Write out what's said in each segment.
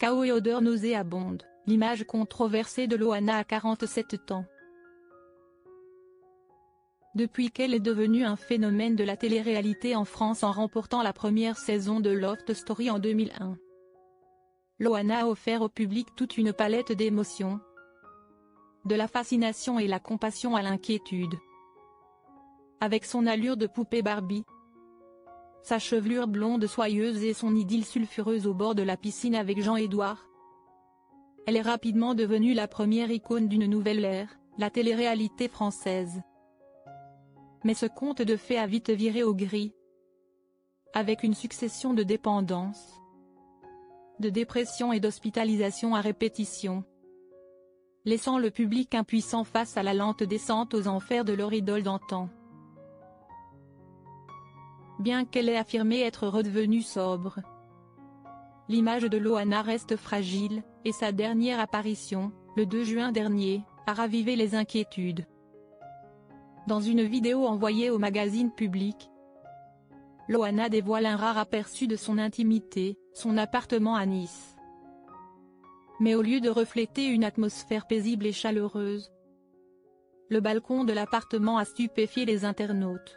Chaos et odeurs nauséabondes, l'image controversée de Loana à 47 ans. Depuis qu'elle est devenue un phénomène de la télé-réalité en France en remportant la première saison de Love Story en 2001. Loana a offert au public toute une palette d'émotions. De la fascination et la compassion à l'inquiétude. Avec son allure de poupée Barbie, sa chevelure blonde soyeuse et son idylle sulfureuse au bord de la piscine avec Jean-Édouard, elle est rapidement devenue la première icône d'une nouvelle ère, la télé-réalité française. Mais ce conte de fées a vite viré au gris, avec une succession de dépendances, de dépressions et d'hospitalisations à répétition, laissant le public impuissant face à la lente descente aux enfers de leur idole d'antan. Bien qu'elle ait affirmé être redevenue sobre, l'image de Loana reste fragile, et sa dernière apparition, le 2 juin dernier, a ravivé les inquiétudes. Dans une vidéo envoyée au magazine Public, Loana dévoile un rare aperçu de son intimité, son appartement à Nice. Mais au lieu de refléter une atmosphère paisible et chaleureuse, le balcon de l'appartement a stupéfié les internautes.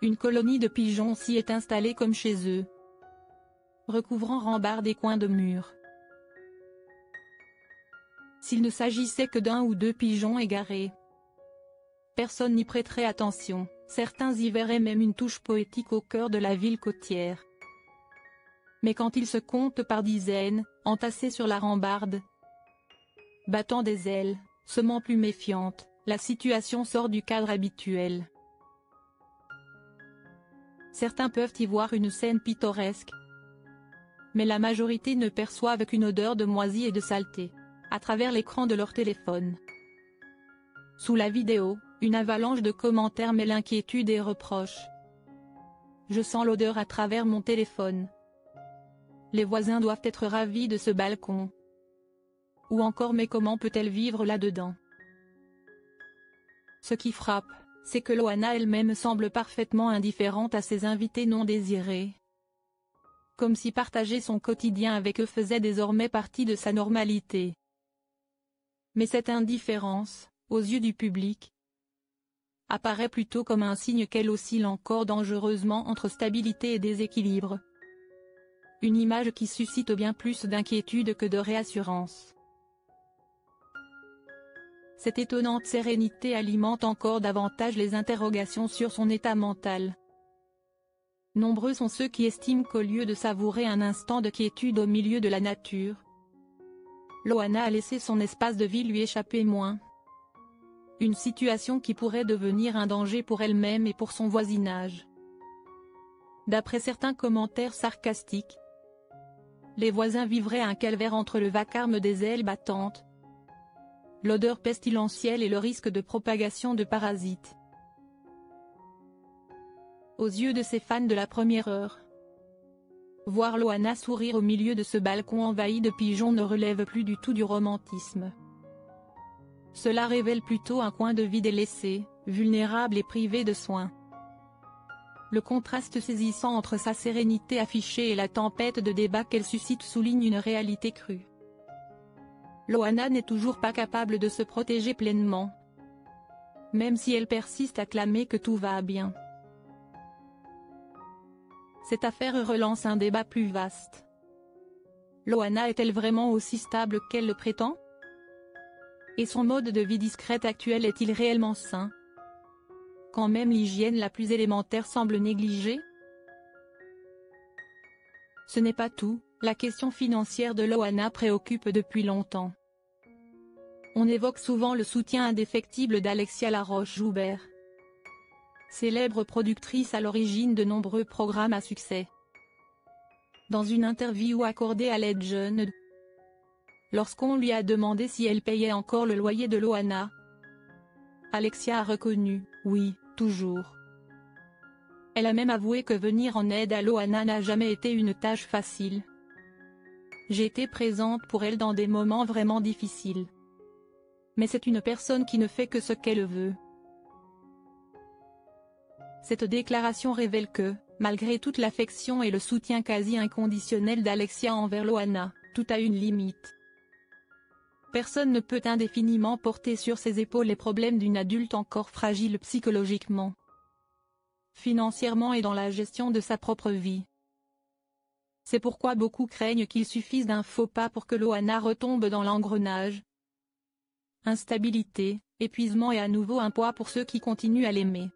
Une colonie de pigeons s'y est installée comme chez eux, recouvrant rambardes et coins de mur. S'il ne s'agissait que d'un ou deux pigeons égarés, personne n'y prêterait attention, certains y verraient même une touche poétique au cœur de la ville côtière. Mais quand ils se comptent par dizaines, entassés sur la rambarde, battant des ailes, semant plus méfiantes, la situation sort du cadre habituel. Certains peuvent y voir une scène pittoresque, mais la majorité ne perçoivent qu'une odeur de moisi et de saleté, à travers l'écran de leur téléphone. Sous la vidéo, une avalanche de commentaires mêle inquiétude et reproches. Je sens l'odeur à travers mon téléphone. Les voisins doivent être ravis de ce balcon. Ou encore mais comment peut-elle vivre là-dedans? Ce qui frappe, c'est que Loana elle-même semble parfaitement indifférente à ses invités non désirés. Comme si partager son quotidien avec eux faisait désormais partie de sa normalité. Mais cette indifférence, aux yeux du public, apparaît plutôt comme un signe qu'elle oscille encore dangereusement entre stabilité et déséquilibre. Une image qui suscite bien plus d'inquiétude que de réassurance. Cette étonnante sérénité alimente encore davantage les interrogations sur son état mental. Nombreux sont ceux qui estiment qu'au lieu de savourer un instant de quiétude au milieu de la nature, Loana a laissé son espace de vie lui échapper moins. Une situation qui pourrait devenir un danger pour elle-même et pour son voisinage. D'après certains commentaires sarcastiques, les voisins vivraient un calvaire entre le vacarme des ailes battantes, l'odeur pestilentielle et le risque de propagation de parasites. Aux yeux de ses fans de la première heure, voir Loana sourire au milieu de ce balcon envahi de pigeons ne relève plus du tout du romantisme. Cela révèle plutôt un coin de vie délaissé, vulnérable et privé de soins. Le contraste saisissant entre sa sérénité affichée et la tempête de débats qu'elle suscite souligne une réalité crue. Loana n'est toujours pas capable de se protéger pleinement, même si elle persiste à clamer que tout va bien. Cette affaire relance un débat plus vaste. Loana est-elle vraiment aussi stable qu'elle le prétend? Et son mode de vie discrète actuel est-il réellement sain? Quand même l'hygiène la plus élémentaire semble négligée? Ce n'est pas tout, la question financière de Loana préoccupe depuis longtemps. On évoque souvent le soutien indéfectible d'Alexia Laroche-Joubert, célèbre productrice à l'origine de nombreux programmes à succès. Dans une interview accordée à Legend, lorsqu'on lui a demandé si elle payait encore le loyer de Loana, Alexia a reconnu « oui, toujours ». Elle a même avoué que venir en aide à Loana n'a jamais été une tâche facile. « J'ai été présente pour elle dans des moments vraiment difficiles. Mais c'est une personne qui ne fait que ce qu'elle veut ». Cette déclaration révèle que, Malgré toute l'affection et le soutien quasi inconditionnel d'Alexia envers Loana, tout a une limite. Personne ne peut indéfiniment porter sur ses épaules les problèmes d'une adulte encore fragile psychologiquement, financièrement et dans la gestion de sa propre vie. C'est pourquoi beaucoup craignent qu'il suffise d'un faux pas pour que Loana retombe dans l'engrenage. Instabilité, épuisement et à nouveau un poids pour ceux qui continuent à l'aimer.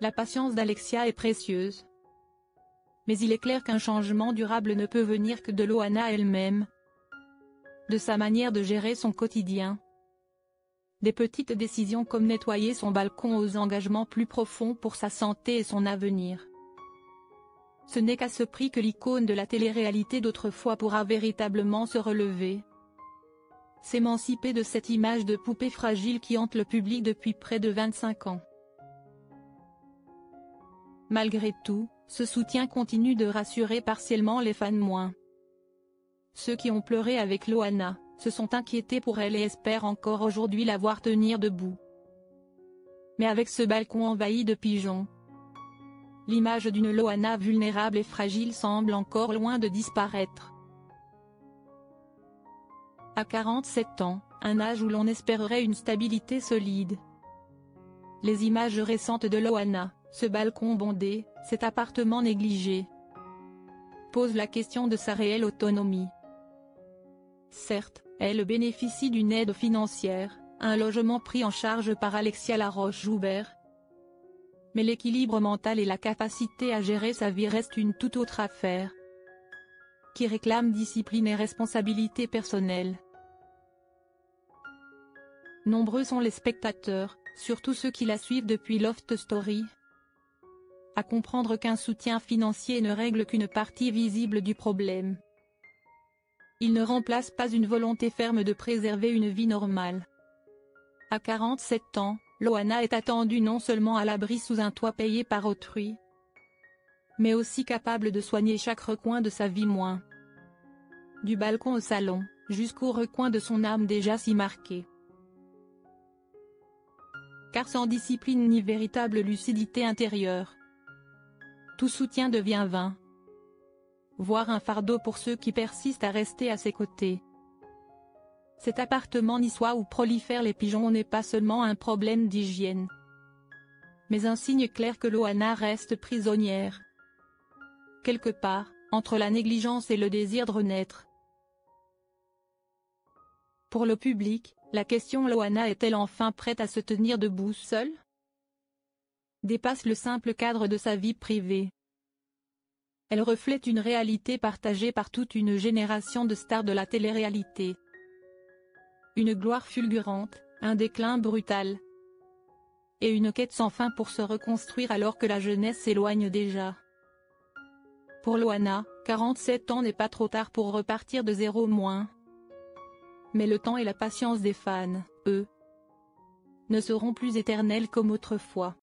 La patience d'Alexia est précieuse. Mais il est clair qu'un changement durable ne peut venir que de Loana elle-même, de sa manière de gérer son quotidien. Des petites décisions comme nettoyer son balcon aux engagements plus profonds pour sa santé et son avenir. Ce n'est qu'à ce prix que l'icône de la télé-réalité d'autrefois pourra véritablement se relever. S'émanciper de cette image de poupée fragile qui hante le public depuis près de 25 ans. Malgré tout, ce soutien continue de rassurer partiellement les fans moins. Ceux qui ont pleuré avec Loana, se sont inquiétés pour elle et espèrent encore aujourd'hui la voir tenir debout. Mais avec ce balcon envahi de pigeons, l'image d'une Loana vulnérable et fragile semble encore loin de disparaître. À 47 ans, un âge où l'on espérerait une stabilité solide. Les images récentes de Loana, ce balcon bondé, cet appartement négligé, posent la question de sa réelle autonomie. Certes, elle bénéficie d'une aide financière, un logement pris en charge par Alexia Laroche-Joubert. Mais l'équilibre mental et la capacité à gérer sa vie restent une toute autre affaire, qui réclame discipline et responsabilité personnelle. Nombreux sont les spectateurs, surtout ceux qui la suivent depuis Loft Story, à comprendre qu'un soutien financier ne règle qu'une partie visible du problème. Il ne remplace pas une volonté ferme de préserver une vie normale. À 47 ans, Loana est attendue non seulement à l'abri sous un toit payé par autrui, mais aussi capable de soigner chaque recoin de sa vie moins. Du balcon au salon, jusqu'au recoin de son âme déjà si marquée. Car sans discipline ni véritable lucidité intérieure, tout soutien devient vain, voire un fardeau pour ceux qui persistent à rester à ses côtés. Cet appartement niçois où prolifèrent les pigeons n'est pas seulement un problème d'hygiène, mais un signe clair que Loana reste prisonnière, quelque part, entre la négligence et le désir de renaître. Pour le public, la question Loana est-elle enfin prête à se tenir debout seule ? Dépasse le simple cadre de sa vie privée. Elle reflète une réalité partagée par toute une génération de stars de la télé-réalité. Une gloire fulgurante, un déclin brutal, et une quête sans fin pour se reconstruire alors que la jeunesse s'éloigne déjà. Pour Loana, 47 ans n'est pas trop tard pour repartir de zéro moins. Mais le temps et la patience des fans, eux, ne seront plus éternels comme autrefois.